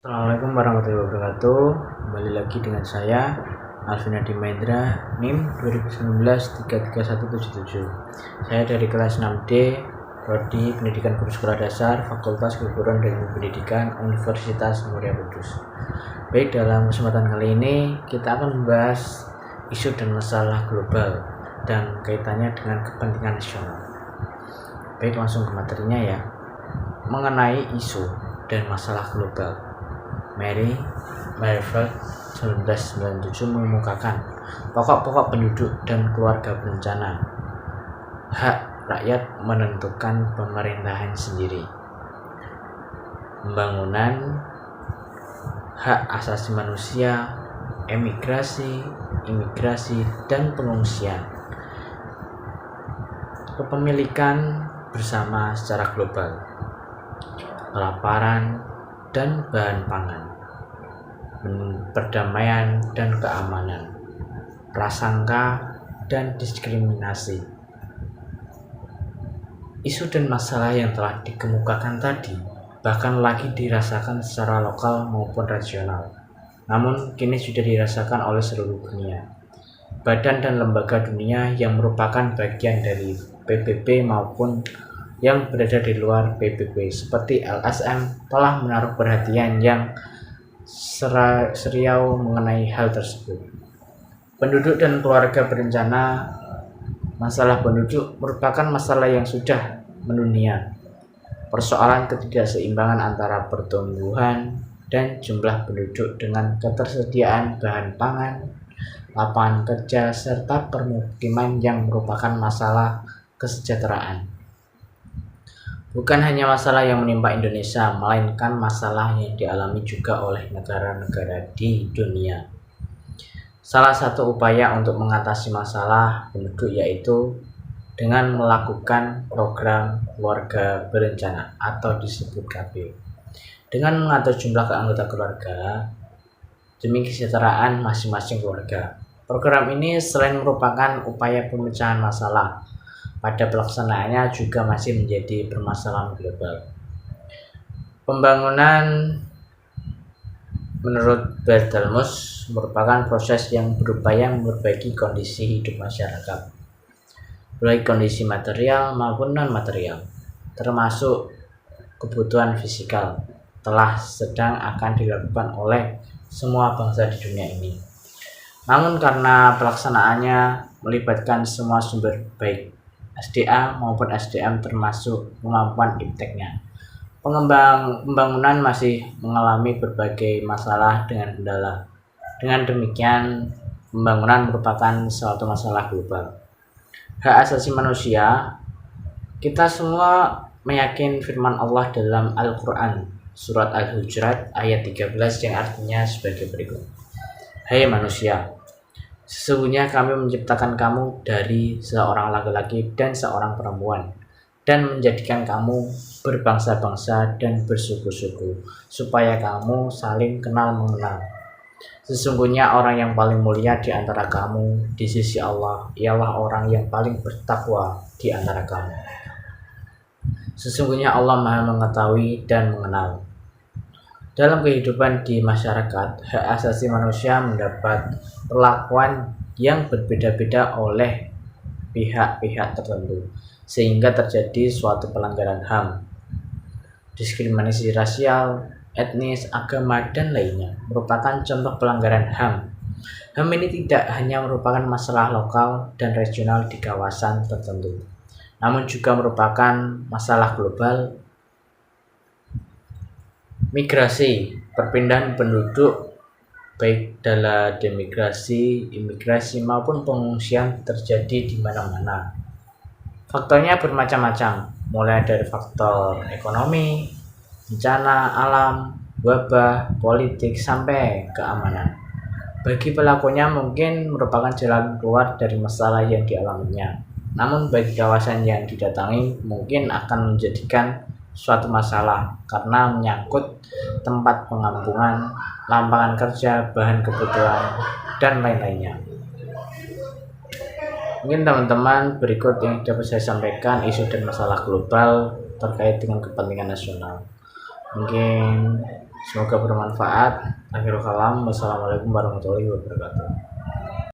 Assalamualaikum warahmatullahi wabarakatuh. Kembali lagi dengan saya Alvin Adi Mahendra, NIM 2019-33177. Saya dari kelas 6D, Prodi Pendidikan Guru Sekolah Dasar, Fakultas Keguruan dan Ilmu Pendidikan, Universitas Muria Kudus. Baik, dalam kesempatan kali ini kita akan membahas isu dan masalah global dan kaitannya dengan kepentingan nasional. Baik, langsung ke materinya ya. Mengenai isu dan masalah global, Mary Merfeld 1997 mengemukakan pokok-pokok penduduk dan keluarga berencana, hak rakyat menentukan pemerintahan sendiri, pembangunan, hak asasi manusia, imigrasi dan pengungsian, kepemilikan bersama secara global, kelaparan dan bahan pangan, perdamaian dan keamanan, prasangka dan diskriminasi. Isu dan masalah yang telah dikemukakan tadi bahkan lagi dirasakan secara lokal maupun regional, namun kini sudah dirasakan oleh seluruh dunia. Badan dan lembaga dunia yang merupakan bagian dari PBB maupun yang berada di luar PBB seperti LSM telah menaruh perhatian yang serius mengenai hal tersebut. Penduduk dan keluarga berencana. Masalah penduduk merupakan masalah yang sudah mendunia. Persoalan ketidakseimbangan antara pertumbuhan dan jumlah penduduk dengan ketersediaan bahan pangan, lapangan kerja, serta permukiman yang merupakan masalah kesejahteraan. Bukan hanya masalah yang menimpa Indonesia, melainkan masalah yang dialami juga oleh negara-negara di dunia. Salah satu upaya untuk mengatasi masalah penduduk yaitu dengan melakukan program keluarga berencana atau disebut KB. Dengan mengatur jumlah anggota keluarga demi kesejahteraan masing-masing keluarga. Program ini selain merupakan upaya pemecahan masalah, pada pelaksanaannya juga masih menjadi permasalahan global. Pembangunan menurut Barthelmess merupakan proses yang berupaya memperbaiki kondisi hidup masyarakat, baik kondisi material maupun non-material, termasuk kebutuhan fisikal, telah sedang akan dilakukan oleh semua bangsa di dunia ini. Namun karena pelaksanaannya melibatkan semua sumber baik SDA maupun SDM termasuk kemampuan ipteknya, pembangunan masih mengalami berbagai masalah dengan kendala. Dengan demikian, pembangunan merupakan suatu masalah global. Hak asasi manusia, kita semua meyakini firman Allah dalam Al-Quran, surat Al-Hujurat ayat 13 yang artinya sebagai berikut. Hai manusia, sesungguhnya kami menciptakan kamu dari seorang laki-laki dan seorang perempuan, dan menjadikan kamu berbangsa-bangsa dan bersuku-suku, supaya kamu saling kenal mengenal. Sesungguhnya orang yang paling mulia di antara kamu di sisi Allah ialah orang yang paling bertakwa di antara kamu. Sesungguhnya Allah Maha mengetahui dan mengenal. Dalam kehidupan di masyarakat, hak asasi manusia mendapat perlakuan yang berbeda-beda oleh pihak-pihak tertentu, sehingga terjadi suatu pelanggaran HAM. Diskriminasi rasial, etnis, agama, dan lainnya merupakan contoh pelanggaran HAM. HAM ini tidak hanya merupakan masalah lokal dan regional di kawasan tertentu, namun juga merupakan masalah global. Migrasi, perpindahan penduduk baik dalam demigrasi, imigrasi maupun pengungsian terjadi di mana-mana. Faktornya bermacam-macam, mulai dari faktor ekonomi, bencana alam, wabah, politik, sampai keamanan. Bagi pelakunya mungkin merupakan jalan keluar dari masalah yang dialaminya. Namun bagi kawasan yang didatangi mungkin akan menjadikan suatu masalah karena menyangkut tempat pengampungan, lapangan kerja, bahan kebutuhan, dan lain-lainnya. Mungkin teman-teman berikut yang dapat saya sampaikan isu dan masalah global terkait dengan kepentingan nasional. Mungkin Semoga bermanfaat. Akhirul kalam. Wassalamualaikum warahmatullahi wabarakatuh.